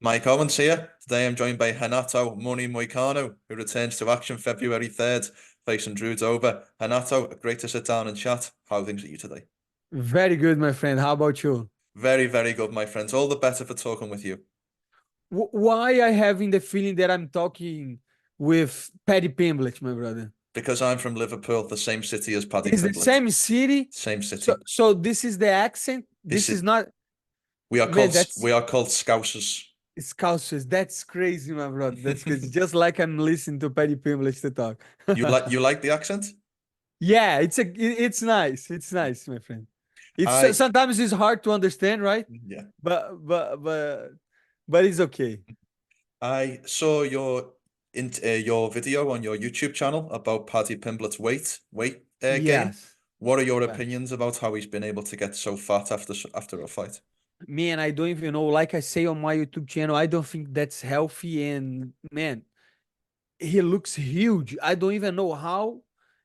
Mike Owens here. Today I'm joined by Renato Moicano, who returns to action February 3rd, facing Drew Dober. Renato, great to sit down and chat. How are things with you today? Very good, my friend. How about you? Very, very good, my friends. All the better for talking with you. Why I having the feeling that I'm talking with Paddy Pimblett, my brother? Because I'm from Liverpool, the same city as Paddy It's the Pimblett. same city. Same So city. so this is the accent. This This is is not we are man, called that's we are called Scousers. Scousers. That's crazy, my brother. That's crazy. Just like I'm listening to Paddy Pimblett to talk. You like the accent? Yeah, it's nice. It's nice, my friend. I Sometimes it's hard to understand, right? yeah. But but but but it's okay. I saw your video on your YouTube channel about Paddy Pimblett's weight gain. Yes. What are your Yes. opinions about how he's been able to get so fat after a fight? Man, I don't even know. Like I say on my YouTube channel, I don't think that's healthy. And man, he looks huge. I don't even know how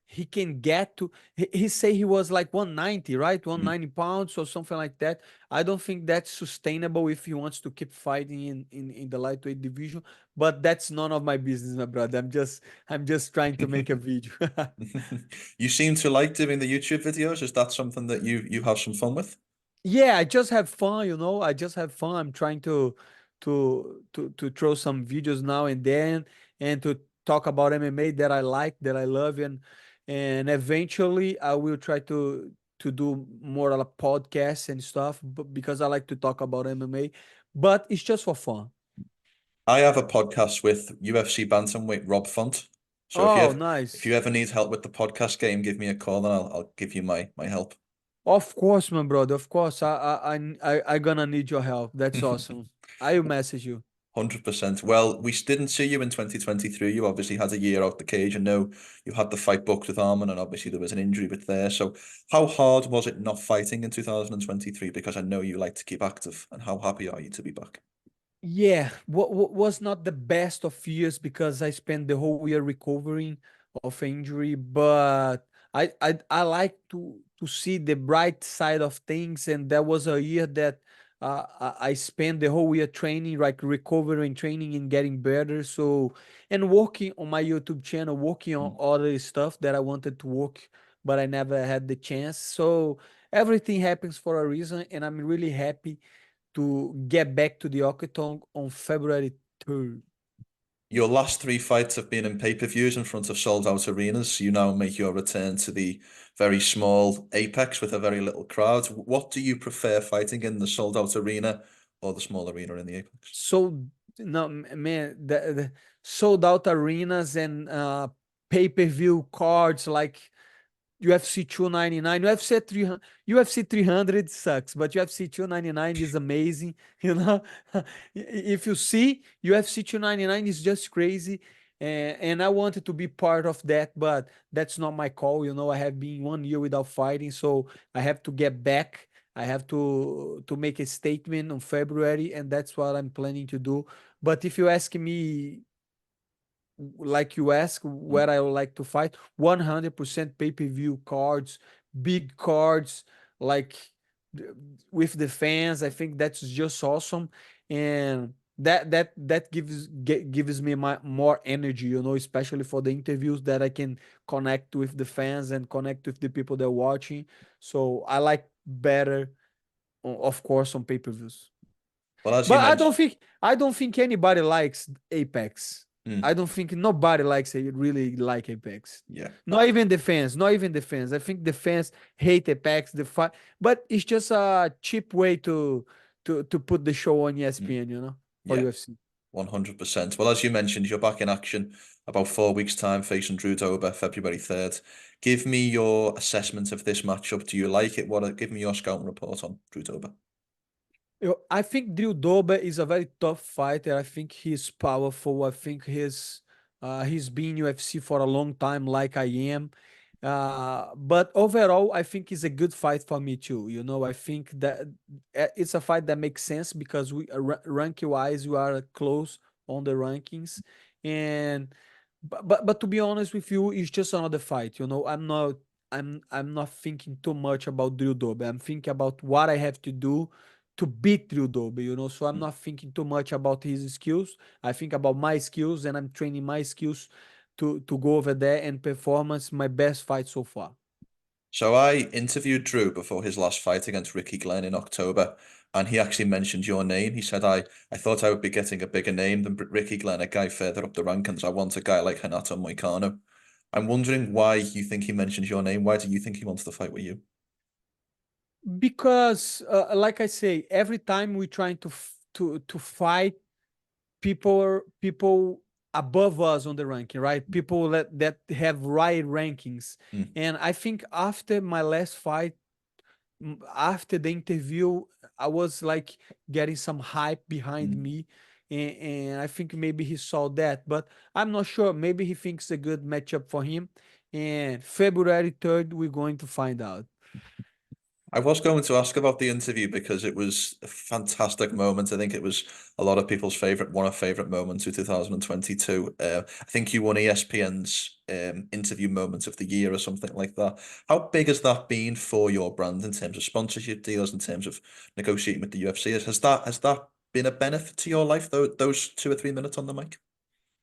he can get to. He say he was like 190, right? Mm. 190 pounds or something like that. I don't think that's sustainable if he wants to keep fighting in the lightweight division. But that's none of my business, my brother. I'm just trying to make a video. You seem to like doing the YouTube videos. Is that something that you have some fun with? Yeah, I just have fun, I just have fun. I'm trying to throw some videos now and then and to talk about MMA that I like, that I love, and eventually I will try to do more like podcasts and stuff, but because I like to talk about MMA, but it's just for fun. I have a podcast with UFC bantamweight Rob Font. So Oh, if you nice. ever need help with the podcast game, give me a call and I'll give you my help. Of course, my brother. Of course, I gonna need your help. That's awesome. I will message you. 100%. Well, we didn't see you in 2023. You obviously had a year out the cage. I know you had the fight booked with Arman, and obviously there was an injury with there. So, how hard was it not fighting in 2023? Because I know you like to keep active, and how happy are you to be back? Yeah, what was not the best of years because I spent the whole year recovering of injury, but I like to see the bright side of things, and that was a year that I spent the whole year training, like recovering, training, and getting better. So, and working on my YouTube channel, working on Mm. other stuff that I wanted to work, but I never had the chance. So everything happens for a reason, and I'm really happy to get back to the octagon on February 3rd. Your last three fights have been in pay-per-views in front of sold-out arenas. You now make your return to the very small Apex with a very little crowd. What do you prefer fighting in, the sold-out arena or the small arena in the Apex? So no man, the sold out arenas and pay-per-view cards like UFC 299, UFC 300, UFC 300 sucks, but UFC 299 is amazing. You know, if you see UFC 299 is just crazy. And I wanted to be part of that, but that's not my call. I have been 1 year without fighting, so I have to get back. I have to make a statement on February, and that's what I'm planning to do. But if you ask me, like you ask Mm. where I would like to fight, 100% pay-per-view cards, big cards, like th- with the fans. I think that's just awesome, and that gives me more energy, especially for the interviews that I can connect with the fans and connect with the people that are watching. So I like better, of course, on pay-per-views. Well, as you But mentioned, I don't think anybody likes Apex. mm, I don't think nobody likes it really like Apex. yeah. Not even the fans. Not even the fans. I think the fans hate Apex, the fight, but it's just a cheap way to put the show on Mm, ESPN, for yeah. UFC. 100%. Well, as you mentioned, you're back in action about 4 weeks' time facing Drew Dober, February 3rd. Give me your assessment of this matchup. Do you like it? Give me your scouting report on Drew Dober. I think Drew Dober is a very tough fighter. I think he's powerful. I think he's been UFC for a long time, like I am. But overall, I think it's a good fight for me too. I think that it's a fight that makes sense because we rank wise, we are close on the rankings, and but to be honest with you, it's just another fight. I'm not thinking too much about Drew Dober. I'm thinking about what I have to do to beat Drew Dober, you know. So I'm not thinking too much about his skills. I think about my skills, and I'm training my skills to go over there and performance my best fight so far. So I interviewed Drew before his last fight against Ricky Glenn in October, and he actually mentioned your name. He said, I thought I would be getting a bigger name than Ricky Glenn, a guy further up the rankings. I want a guy like Renato Moicano. I'm wondering why you think he mentions your name. Why do you think he wants to fight with you? Because, like I say, every time we trying to fight people above us on the ranking, right? People that have right rankings. Mm, And I think after my last fight, after the interview, I was like getting some hype behind mm. me. And I think maybe he saw that, but I'm not sure. Maybe he thinks a good matchup for him. And February 3rd, we're going to find out. I was going to ask about the interview because it was a fantastic moment. I think it was a lot of people's favorite, one of favorite moments of 2022. I think you won ESPN's interview moment of the year or something like that. How big has that been for your brand in terms of sponsorship deals, in terms of negotiating with the UFC? Has that been a benefit to your life, though, those 2 or 3 minutes on the mic?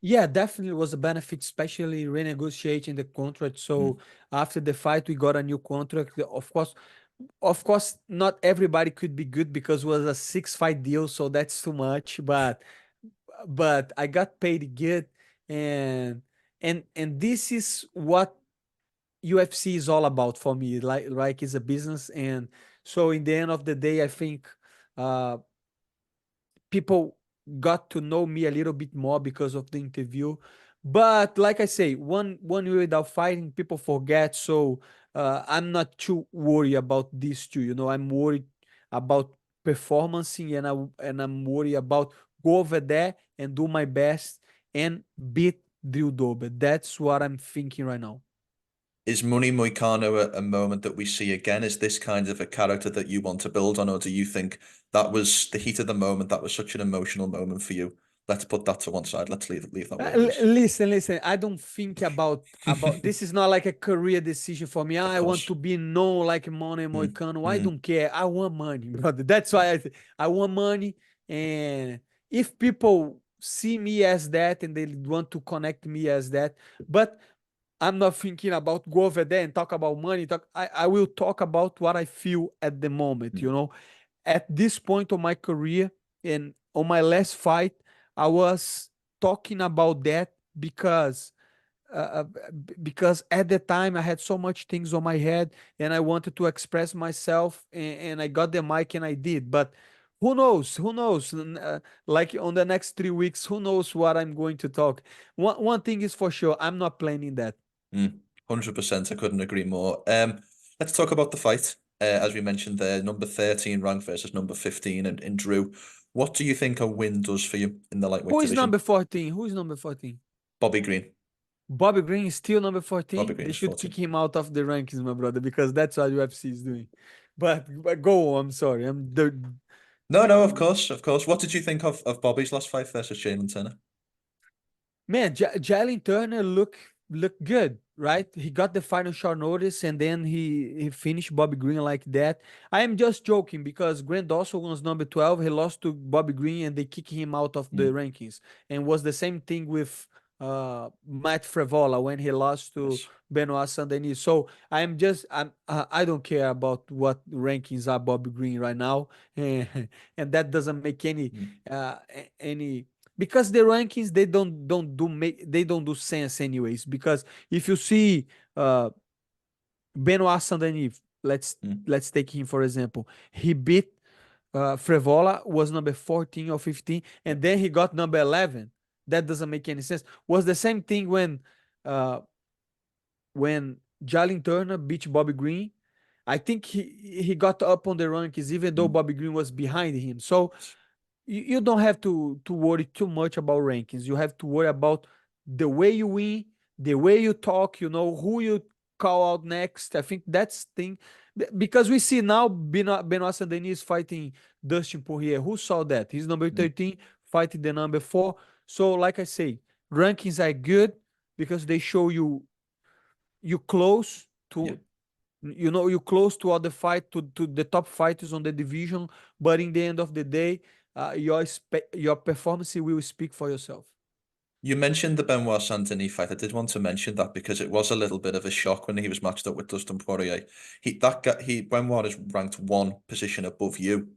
Yeah, definitely was a benefit, especially renegotiating the contract. So Mm, after the fight, we got a new contract. Of course, not everybody could be good because it was a 6 fight deal, so that's too much. But I got paid good, and and this is what UFC is all about for me. Like it's a business, and so in the end of the day, I think uh people got to know me a little bit more because of the interview. But like I say, one year without fighting, people forget. So I'm not too worried about these two. You know, I'm worried about performancing, and I'm worried about go over there and do my best and beat Drew Dober. That's what I'm thinking right now. Is Money Moicano a moment that we see again? Is this kind of a character that you want to build on, or do you think that was the heat of the moment? That was such an emotional moment for you. Let's put that to one side. Let's leave that where it is. Listen. I don't think about this. Is not like a career decision for me. Of I want course. to be known like Money Mm, Moicano. I mm, don't care. I want money, brother. That's why I want money. And if people see me as that and they want to connect me as that, but I'm not thinking about go over there and talk about money. I will talk about what I feel at the moment. mm. You know, at this point of my career and on my last fight, I was talking about that because at the time I had so much things on my head and I wanted to express myself, and I got the mic and I did. But who knows? Who knows? Like on the next 3 weeks, who knows what I'm going to talk? One thing is for sure, I'm not planning that. 100%. I couldn't agree more. Let's talk about the fight. As we mentioned there, number 13 ranked versus number 15 in Drew. What do you think a win does for you in the lightweight Who is number division? 14? Who is number 14? Bobby Green. Bobby Green is still number Bobby 14. Green They is should kick 14. him out of the rankings, my brother, because that's what UFC is doing. But go on. I'm sorry. I'm the No, no, of course, of course. What did you think of Bobby's last fight versus Jalen Turner? man. Jalen Turner look good, right? He got the final short notice, and then he finished Bobby Green like that. I am just joking because Grant Dawson was number 12. He lost to Bobby Green, and they kicked him out of the Mm, rankings. And was the same thing with Matt Frevola when he lost to yes. Benoit Saint-Denis. So I don't care about what rankings are Bobby Green right now, and that doesn't make Mm, any, because the rankings they don't do sense anyways. Because if you see uh Benoit Saint-Denis, mm, let's take him for example. He beat Frevola, was number 14 or 15, yeah. and then he got number 11. That doesn't make any sense. Was the same thing uh when Jalen Turner beat Bobby Green. I think he got up on the rankings even though Mm, Bobby Green was behind him. So you don't have to worry too much about rankings. You have to worry about the way you win, the way you talk, who you call out next. I think that's thing, because we see now Benoit Saint-Denis fighting Dustin Poirier. Who saw that? He's number mm, 13 fighting the number 4. So like I say, rankings are good because they show you close yeah. You know, you close to all the fight to the top fighters on the division, but in the end of the day, your performance will speak for yourself. You mentioned the Benoit Saint-Denis fight. I did want to mention that because it was a little bit of a shock when he was matched up with Dustin Poirier. Benoit is ranked one position above you.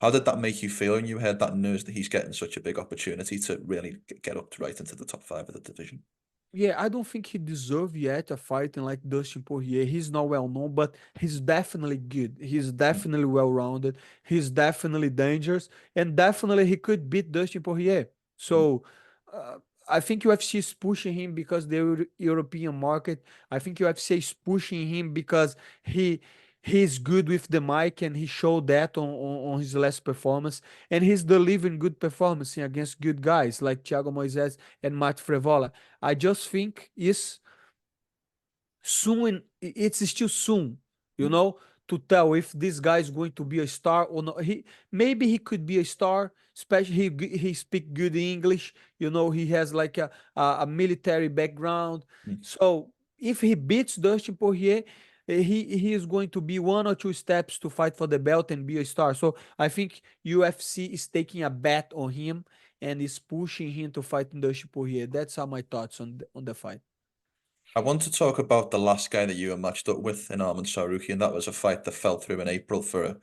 How did that make you feel when you heard that news that he's getting such a big opportunity to really get up to right into the top five of the division? Yeah, I don't think he deserves yet a fighting like Dustin Poirier. He's not well known, but he's definitely good. He's definitely well rounded. He's definitely dangerous, and definitely he could beat Dustin Poirier. So uh, I think UFC is pushing him because the European market. I think UFC is pushing him because he's good with the mic and he showed that on his last performance, and he's delivering good performance against good guys like Thiago Moises and Matt Frevola. I just think it's still soon, you know, to tell if this guy is going to be a star or not. He could be a star, especially he speak good English, you know, he has like a military background. Mm. So if he beats Dustin Poirier, he is going to be one or two steps to fight for the belt and be a star. So I think UFC is taking a bet on him and is pushing him to fight Dustin Poirier. That's how my thoughts on the fight. I want to talk about the last guy that you were matched up with in Armantsarukyan. That was a fight that fell through in April for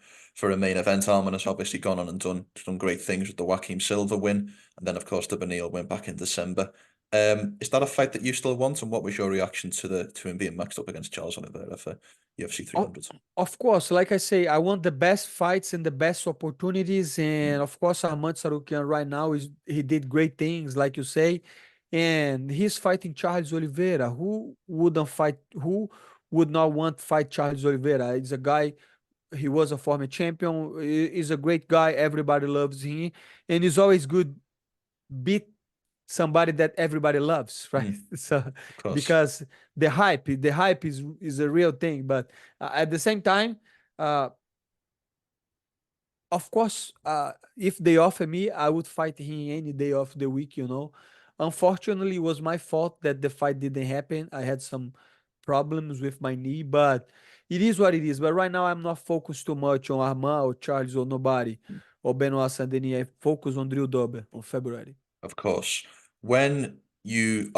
a main event. Arman has obviously gone on and done great things with the raquelpennington win, and then of course the Beneil win back in December. Is that a fight that you still want? And what was your reaction to him being matched up against Charles Oliveira for UFC Of, 300? of course, like I say, I want the best fights and the best opportunities. And of course, Arman Tsarukyan right now he did great things, like you say, and he's fighting Charles Oliveira. Who wouldn't fight? Who would not want to fight Charles Oliveira? He's a guy. He was a former champion. He's a great guy. Everybody loves him, and it's always good beat somebody that everybody loves, right? So Of course. because the hype is a real thing, but at the same time, uh, of course, if they offer me, I would fight him any day of the week. You know, unfortunately, it was my fault that the fight didn't happen. I had some problems with my knee, but it is what it is. But right now, I'm not focused too much on Arman or Charles or nobody or Benoit Saint-Denis. I focus on Drew Dober on February. Of course. When you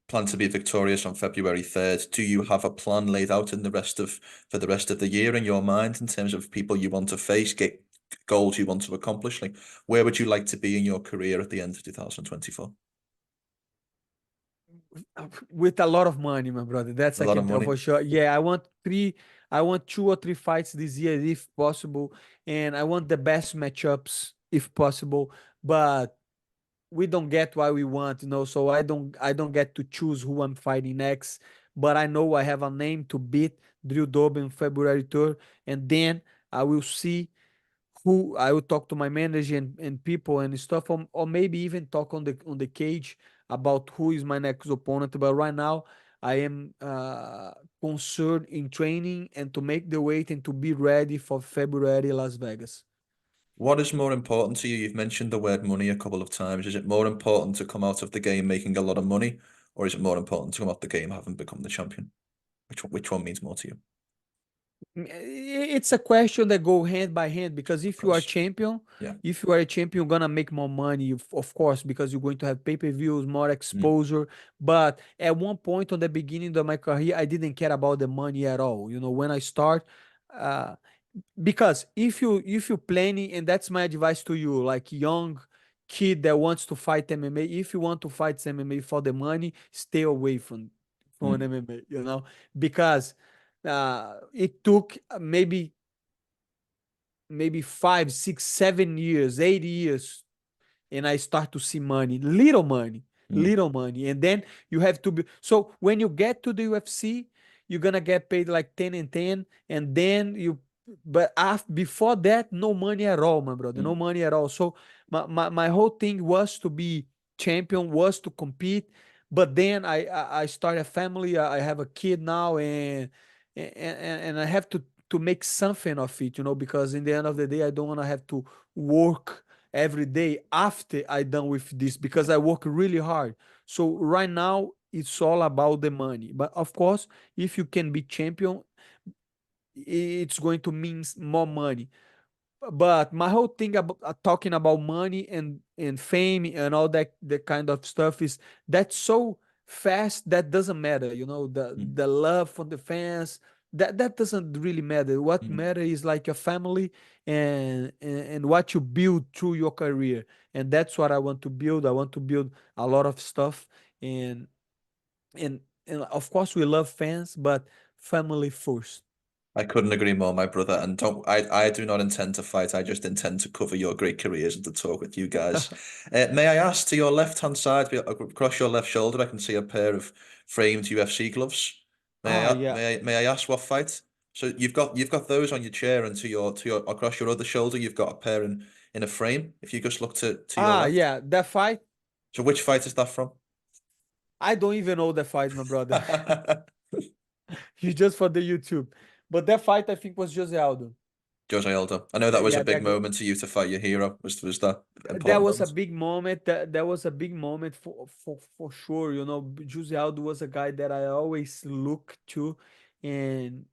plan to be victorious on February 3rd, do you have a plan laid out in the rest of for the rest of the year in your mind in terms of people you want to face, get goals you want to accomplish? Like where would you like to be in your career at the end of 2024? With a lot of money, my brother. That's A I lot of can tell money. for sure. Yeah, I want 2 or 3 fights this year if possible, and I want the best matchups if possible. But we don't get what we want, you know. So I don't get to choose who I'm fighting next. But I know I have a name to beat Drew Dober in February 3rd, and then I will see who I will talk to my manager and people and stuff, or maybe even talk on the cage about who is my next opponent. But right now, I am concerned in training and to make the weight and to be ready for February Las Vegas. What is more important to you? You've mentioned the word money a couple of times. Is it more important to come out of the game making a lot of money, or is it more important to come out the game having become the champion? Which one means more to you? It's a question that go hand by hand because Of course. Yeah. if you are a champion, you're gonna make more money, of course, because you're going to have pay-per-views, more Mm. exposure. But at one point on the beginning of my career, I didn't care about the money at all. You know, when I start, uh, because if you planning, and that's my advice to you, like young kid that wants to fight MMA, if you want to fight MMA for the money, stay away from an Mm. MMA, you know, because it took maybe 5, 6, 7 years, 8 years, and I start to see money, Mm. little money. And then you have to be so when you get to the UFC, you're gonna get paid like 10 and 10, and then but after before that, no money at all, my brother, no Mm. money at all. So my whole thing was to be champion, was to compete. But then I start a family, I have a kid now, and I have to make something of it, you know, because in the end of the day, I don't want to have to work every day after I done with this because I work really hard. So right now it's all about the money. But of course, if you can be champion, it's going to mean more money. But my whole thing about talking about money and fame and all that kind of stuff is that's so fast that doesn't matter. Mm, The love from the fans, that doesn't really matter. What mm. matter is like your family and what you build through your career, and that's what I want to build. I want to build a lot of stuff, and and of course we love fans, but family first. I couldn't agree more, my brother. And I do not intend to fight. I just intend to cover your great careers and to talk with you guys. May I ask, to your left-hand side, across your left shoulder, I can see a pair of framed UFC gloves. Ah, yeah. May I ask what fight? So you've got those on your chair, and to your across your other shoulder, you've got a pair in a frame. If you just look to your Ah, left. yeah, that fight. So which fight is that from? I don't even know the fight, my brother. He's just for the YouTube. But that fight, I think, was josealdo. Aldo. I know that was a Yeah, big moment to you to fight your hero. Was that that important was a moment? big moment. That was a big moment for sure. Josealdo was a guy that I always look to, and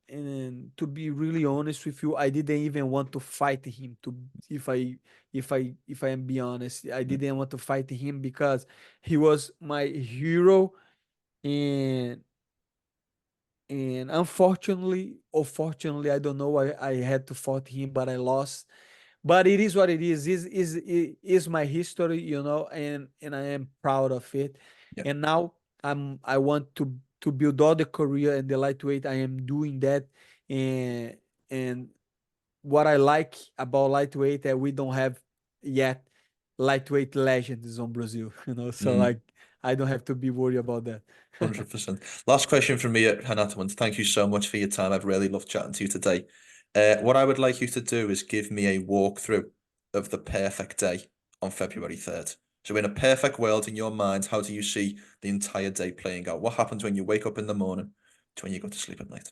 to be really honest with you, I didn't even want to fight him. If I am be honest, I Mm, didn't want to fight him because he was my hero, and unfortunately or fortunately, I don't know, I had to fight him, but I lost. But it is what it is my history, and I am proud of it. yeah. And now I want to build all the career and the lightweight. I am doing that, and what I like about lightweight that we don't have yet lightweight legends on Brazil, so Mm. like I don't have to be worried about that. 100%. Last question from me, Renato, and thank you so much for your time. I've really loved chatting to you today. What I would like you to do is give me a walkthrough of the perfect day on February 3rd. So, in a perfect world in your mind, how do you see the entire day playing out? What happens when you wake up in the morning to when you go to sleep at night?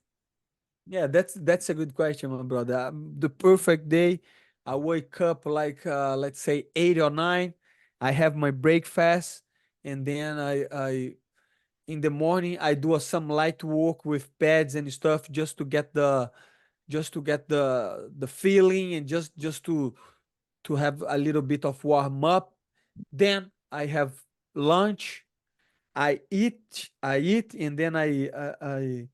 Yeah, that's a good question, my brother. The perfect day, I wake up like let's say 8 or 9. I have my breakfast, and then I in the morning I do some light work with pads and stuff just to get the feeling, and just to have a little bit of warm up. Then I have lunch. I eat, and then I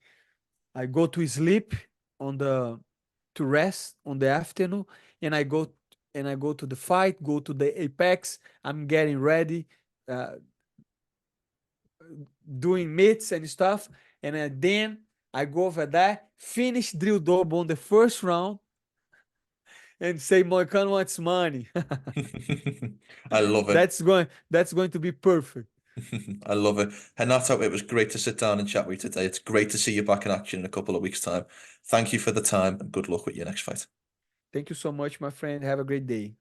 go to sleep on the to rest on the afternoon, and I go to the fight, go to the apex. I'm getting ready, uh, doing mitts and stuff, and then I go over there, finish Drew Dober on the first round, and say Moicano wants money. I love it. That's going to be perfect. I love it. Renato, it was great to sit down and chat with you today. It's great to see you back in action in a couple of weeks' time. Thank you for the time and good luck with your next fight. Thank you so much, my friend. Have a great day.